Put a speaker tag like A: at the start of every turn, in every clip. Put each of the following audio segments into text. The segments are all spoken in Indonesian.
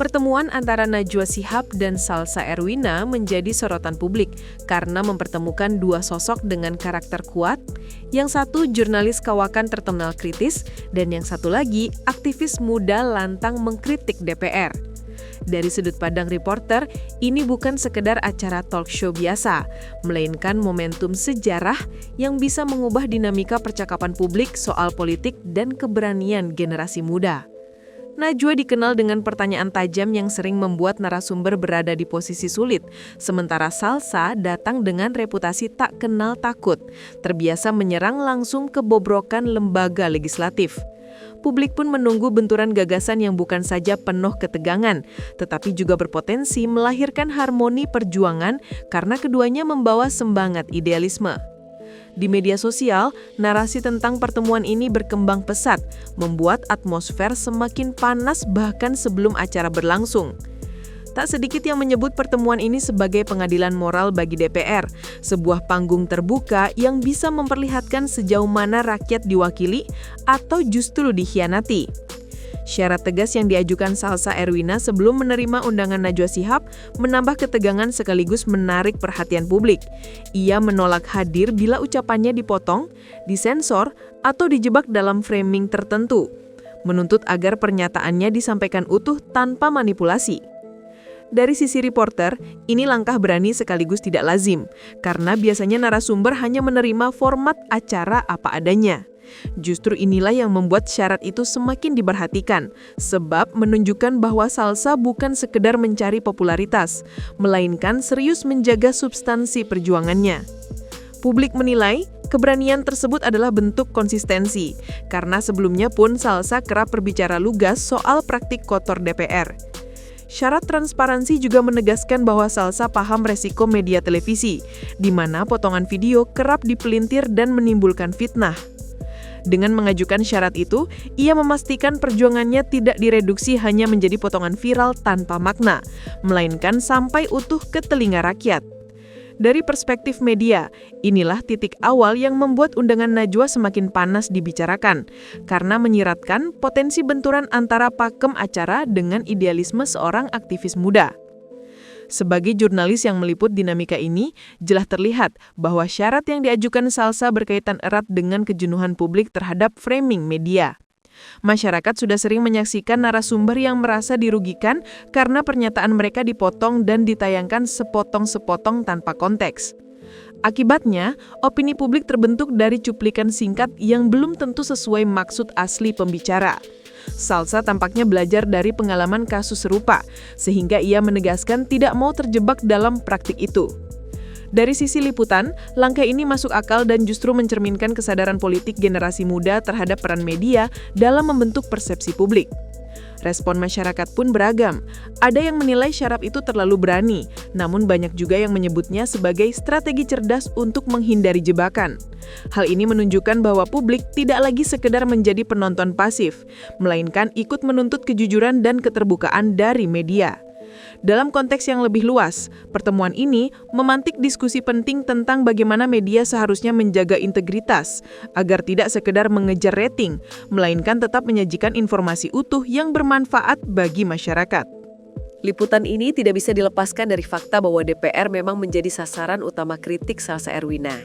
A: Pertemuan antara Najwa Shihab dan Salsa Erwina menjadi sorotan publik karena mempertemukan dua sosok dengan karakter kuat, yang satu jurnalis kawakan terkenal kritis, dan yang satu lagi aktivis muda lantang mengkritik DPR. Dari sudut pandang reporter, ini bukan sekedar acara talk show biasa, melainkan momentum sejarah yang bisa mengubah dinamika percakapan publik soal politik dan keberanian generasi muda. Najwa dikenal dengan pertanyaan tajam yang sering membuat narasumber berada di posisi sulit, sementara Salsa datang dengan reputasi tak kenal takut, terbiasa menyerang langsung kebobrokan lembaga legislatif. Publik pun menunggu benturan gagasan yang bukan saja penuh ketegangan, tetapi juga berpotensi melahirkan harmoni perjuangan karena keduanya membawa semangat idealisme. Di media sosial, narasi tentang pertemuan ini berkembang pesat, membuat atmosfer semakin panas bahkan sebelum acara berlangsung. Tak sedikit yang menyebut pertemuan ini sebagai pengadilan moral bagi DPR, sebuah panggung terbuka yang bisa memperlihatkan sejauh mana rakyat diwakili atau justru dikhianati. Syarat tegas yang diajukan Salsa Erwina sebelum menerima undangan Najwa Shihab menambah ketegangan sekaligus menarik perhatian publik. Ia menolak hadir bila ucapannya dipotong, disensor, atau dijebak dalam framing tertentu. Menuntut agar pernyataannya disampaikan utuh tanpa manipulasi. Dari sisi reporter, ini langkah berani sekaligus tidak lazim, karena biasanya narasumber hanya menerima format acara apa adanya. Justru inilah yang membuat syarat itu semakin diperhatikan, sebab menunjukkan bahwa Salsa bukan sekedar mencari popularitas, melainkan serius menjaga substansi perjuangannya. Publik menilai keberanian tersebut adalah bentuk konsistensi, karena sebelumnya pun Salsa kerap berbicara lugas soal praktik kotor DPR. Syarat transparansi juga menegaskan bahwa Salsa paham resiko media televisi, di mana potongan video kerap dipelintir dan menimbulkan fitnah. Dengan mengajukan syarat itu, ia memastikan perjuangannya tidak direduksi hanya menjadi potongan viral tanpa makna, melainkan sampai utuh ke telinga rakyat. Dari perspektif media, inilah titik awal yang membuat undangan Najwa semakin panas dibicarakan, karena menyiratkan potensi benturan antara pakem acara dengan idealisme seorang aktivis muda. Sebagai jurnalis yang meliput dinamika ini, jelas terlihat bahwa syarat yang diajukan Salsa berkaitan erat dengan kejenuhan publik terhadap framing media. Masyarakat sudah sering menyaksikan narasumber yang merasa dirugikan karena pernyataan mereka dipotong dan ditayangkan sepotong-sepotong tanpa konteks. Akibatnya, opini publik terbentuk dari cuplikan singkat yang belum tentu sesuai maksud asli pembicara. Salsa tampaknya belajar dari pengalaman kasus serupa, sehingga ia menegaskan tidak mau terjebak dalam praktik itu. Dari sisi liputan, langkah ini masuk akal dan justru mencerminkan kesadaran politik generasi muda terhadap peran media dalam membentuk persepsi publik. Respon masyarakat pun beragam. Ada yang menilai syarat itu terlalu berani, namun banyak juga yang menyebutnya sebagai strategi cerdas untuk menghindari jebakan. Hal ini menunjukkan bahwa publik tidak lagi sekedar menjadi penonton pasif, melainkan ikut menuntut kejujuran dan keterbukaan dari media. Dalam konteks yang lebih luas, pertemuan ini memantik diskusi penting tentang bagaimana media seharusnya menjaga integritas, agar tidak sekedar mengejar rating, melainkan tetap menyajikan informasi utuh yang bermanfaat bagi masyarakat.
B: Liputan ini tidak bisa dilepaskan dari fakta bahwa DPR memang menjadi sasaran utama kritik Salsa Erwina.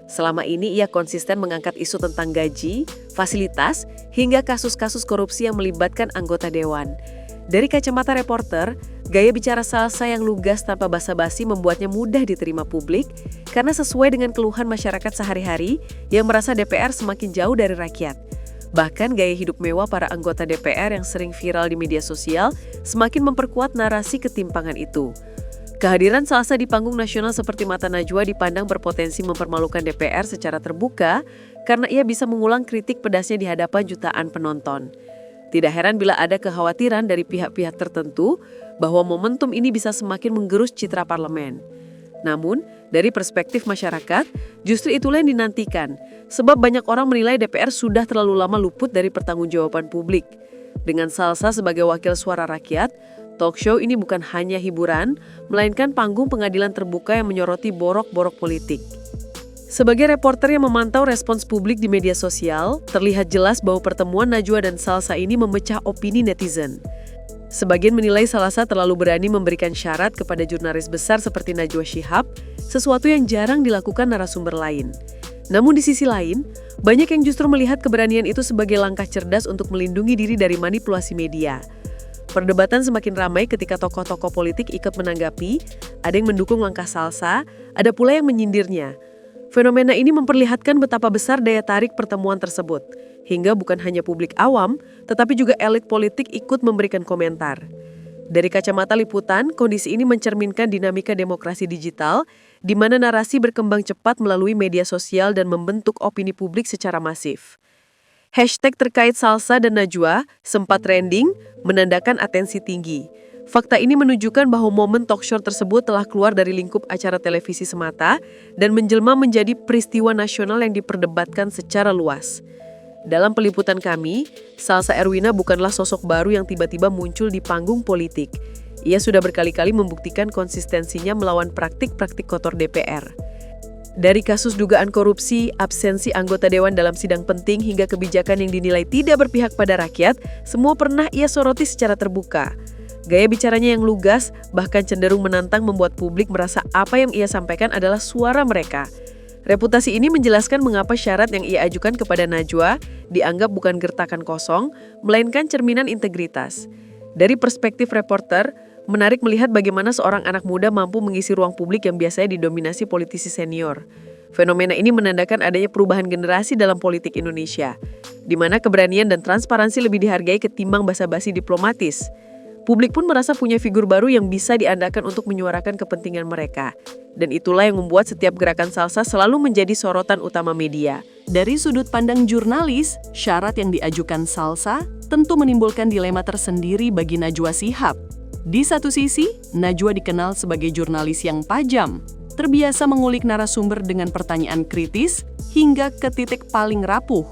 B: Selama ini ia konsisten mengangkat isu tentang gaji, fasilitas, hingga kasus-kasus korupsi yang melibatkan anggota dewan. Dari kacamata reporter, gaya bicara Salsa yang lugas tanpa basa-basi membuatnya mudah diterima publik karena sesuai dengan keluhan masyarakat sehari-hari yang merasa DPR semakin jauh dari rakyat. Bahkan gaya hidup mewah para anggota DPR yang sering viral di media sosial semakin memperkuat narasi ketimpangan itu. Kehadiran Salsa di panggung nasional seperti Mata Najwa dipandang berpotensi mempermalukan DPR secara terbuka karena ia bisa mengulang kritik pedasnya di hadapan jutaan penonton. Tidak heran bila ada kekhawatiran dari pihak-pihak tertentu bahwa momentum ini bisa semakin menggerus citra parlemen. Namun, dari perspektif masyarakat, justru itulah yang dinantikan, sebab banyak orang menilai DPR sudah terlalu lama luput dari pertanggungjawaban publik. Dengan Salsa sebagai wakil suara rakyat, talk show ini bukan hanya hiburan, melainkan panggung pengadilan terbuka yang menyoroti borok-borok politik. Sebagai reporter yang memantau respons publik di media sosial, terlihat jelas bahwa pertemuan Najwa dan Salsa ini memecah opini netizen. Sebagian menilai Salsa terlalu berani memberikan syarat kepada jurnalis besar seperti Najwa Shihab, sesuatu yang jarang dilakukan narasumber lain. Namun di sisi lain, banyak yang justru melihat keberanian itu sebagai langkah cerdas untuk melindungi diri dari manipulasi media. Perdebatan semakin ramai ketika tokoh-tokoh politik ikut menanggapi, ada yang mendukung langkah Salsa, ada pula yang menyindirnya. Fenomena ini memperlihatkan betapa besar daya tarik pertemuan tersebut, hingga bukan hanya publik awam, tetapi juga elit politik ikut memberikan komentar. Dari kacamata liputan, kondisi ini mencerminkan dinamika demokrasi digital, di mana narasi berkembang cepat melalui media sosial dan membentuk opini publik secara masif. Hashtag terkait Salsa dan Najwa sempat trending, menandakan atensi tinggi. Fakta ini menunjukkan bahwa momen talk show tersebut telah keluar dari lingkup acara televisi semata dan menjelma menjadi peristiwa nasional yang diperdebatkan secara luas. Dalam peliputan kami, Salsa Erwina bukanlah sosok baru yang tiba-tiba muncul di panggung politik. Ia sudah berkali-kali membuktikan konsistensinya melawan praktik-praktik kotor DPR. Dari kasus dugaan korupsi, absensi anggota dewan dalam sidang penting hingga kebijakan yang dinilai tidak berpihak pada rakyat, semua pernah ia soroti secara terbuka. Gaya bicaranya yang lugas, bahkan cenderung menantang membuat publik merasa apa yang ia sampaikan adalah suara mereka. Reputasi ini menjelaskan mengapa syarat yang ia ajukan kepada Najwa dianggap bukan gertakan kosong, melainkan cerminan integritas. Dari perspektif reporter, menarik melihat bagaimana seorang anak muda mampu mengisi ruang publik yang biasanya didominasi politisi senior. Fenomena ini menandakan adanya perubahan generasi dalam politik Indonesia, di mana keberanian dan transparansi lebih dihargai ketimbang basa-basi diplomatis. Publik pun merasa punya figur baru yang bisa diandalkan untuk menyuarakan kepentingan mereka. Dan itulah yang membuat setiap gerakan Salsa selalu menjadi sorotan utama media.
A: Dari sudut pandang jurnalis, syarat yang diajukan Salsa tentu menimbulkan dilema tersendiri bagi Najwa Shihab. Di satu sisi, Najwa dikenal sebagai jurnalis yang tajam, terbiasa mengulik narasumber dengan pertanyaan kritis hingga ke titik paling rapuh.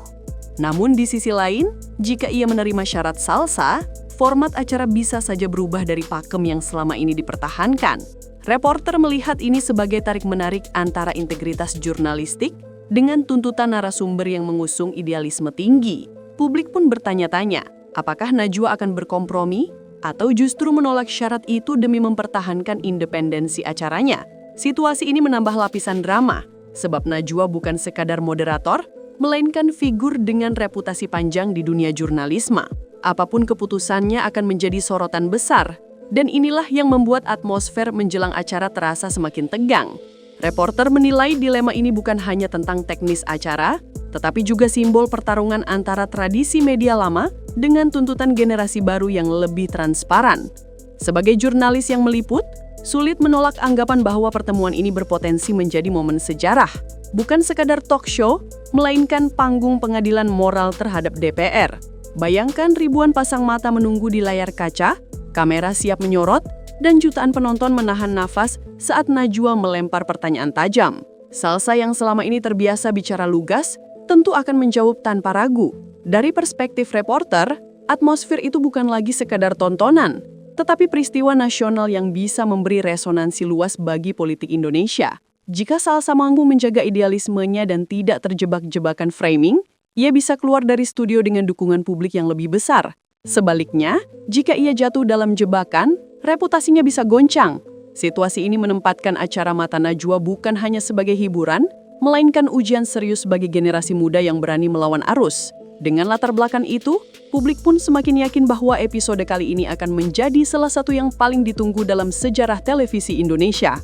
A: Namun di sisi lain, jika ia menerima syarat Salsa, format acara bisa saja berubah dari pakem yang selama ini dipertahankan. Reporter melihat ini sebagai tarik-menarik antara integritas jurnalistik dengan tuntutan narasumber yang mengusung idealisme tinggi. Publik pun bertanya-tanya, apakah Najwa akan berkompromi atau justru menolak syarat itu demi mempertahankan independensi acaranya? Situasi ini menambah lapisan drama, sebab Najwa bukan sekadar moderator, melainkan figur dengan reputasi panjang di dunia jurnalisme. Apapun keputusannya akan menjadi sorotan besar, dan inilah yang membuat atmosfer menjelang acara terasa semakin tegang. Reporter menilai dilema ini bukan hanya tentang teknis acara, tetapi juga simbol pertarungan antara tradisi media lama dengan tuntutan generasi baru yang lebih transparan. Sebagai jurnalis yang meliput, sulit menolak anggapan bahwa pertemuan ini berpotensi menjadi momen sejarah, bukan sekadar talk show, melainkan panggung pengadilan moral terhadap DPR. Bayangkan ribuan pasang mata menunggu di layar kaca, kamera siap menyorot, dan jutaan penonton menahan nafas saat Najwa melempar pertanyaan tajam. Salsa yang selama ini terbiasa bicara lugas, tentu akan menjawab tanpa ragu. Dari perspektif reporter, atmosfer itu bukan lagi sekadar tontonan, tetapi peristiwa nasional yang bisa memberi resonansi luas bagi politik Indonesia. Jika Salsa mampu menjaga idealismenya dan tidak terjebak jebakan framing, ia bisa keluar dari studio dengan dukungan publik yang lebih besar. Sebaliknya, jika ia jatuh dalam jebakan, reputasinya bisa goncang. Situasi ini menempatkan acara Mata Najwa bukan hanya sebagai hiburan, melainkan ujian serius bagi generasi muda yang berani melawan arus. Dengan latar belakang itu, publik pun semakin yakin bahwa episode kali ini akan menjadi salah satu yang paling ditunggu dalam sejarah televisi Indonesia.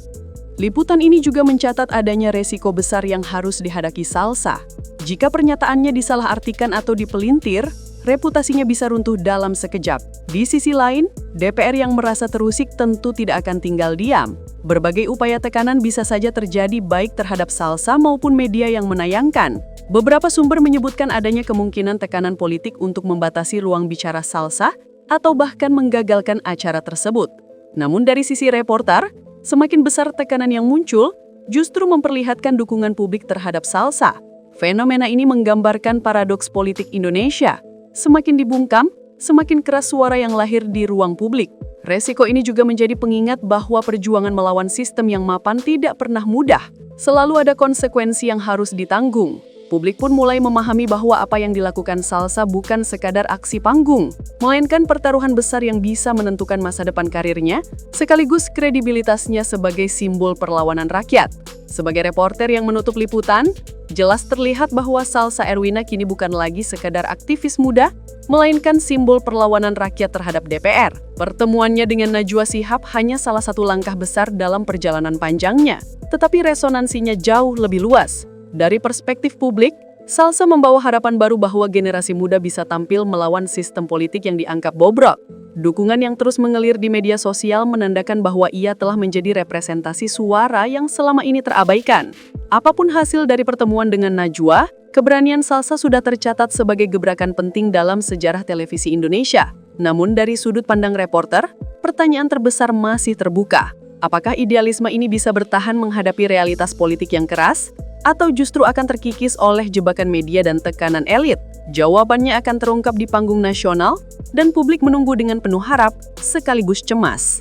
A: Liputan ini juga mencatat adanya resiko besar yang harus dihadapi Salsa. Jika pernyataannya disalahartikan atau dipelintir, reputasinya bisa runtuh dalam sekejap. Di sisi lain, DPR yang merasa terusik tentu tidak akan tinggal diam. Berbagai upaya tekanan bisa saja terjadi baik terhadap Salsa maupun media yang menayangkan. Beberapa sumber menyebutkan adanya kemungkinan tekanan politik untuk membatasi ruang bicara Salsa atau bahkan menggagalkan acara tersebut. Namun dari sisi reporter, semakin besar tekanan yang muncul, justru memperlihatkan dukungan publik terhadap Salsa. Fenomena ini menggambarkan paradoks politik Indonesia. Semakin dibungkam, semakin keras suara yang lahir di ruang publik. Resiko ini juga menjadi pengingat bahwa perjuangan melawan sistem yang mapan tidak pernah mudah. Selalu ada konsekuensi yang harus ditanggung.
C: Publik pun mulai memahami bahwa apa yang dilakukan Salsa bukan sekadar aksi panggung, melainkan pertaruhan besar yang bisa menentukan masa depan karirnya, sekaligus kredibilitasnya sebagai simbol perlawanan rakyat. Sebagai reporter yang menutup liputan, jelas terlihat bahwa Salsa Erwina kini bukan lagi sekadar aktivis muda, melainkan simbol perlawanan rakyat terhadap DPR. Pertemuannya dengan Najwa Shihab hanya salah satu langkah besar dalam perjalanan panjangnya, tetapi resonansinya jauh lebih luas. Dari perspektif publik, Salsa membawa harapan baru bahwa generasi muda bisa tampil melawan sistem politik yang dianggap bobrok. Dukungan yang terus mengalir di media sosial menandakan bahwa ia telah menjadi representasi suara yang selama ini terabaikan. Apapun hasil dari pertemuan dengan Najwa, keberanian Salsa sudah tercatat sebagai gebrakan penting dalam sejarah televisi Indonesia. Namun dari sudut pandang reporter, pertanyaan terbesar masih terbuka. Apakah idealisme ini bisa bertahan menghadapi realitas politik yang keras? Atau justru akan terkikis oleh jebakan media dan tekanan elit? Jawabannya akan terungkap di panggung nasional, dan publik menunggu dengan penuh harap sekaligus cemas.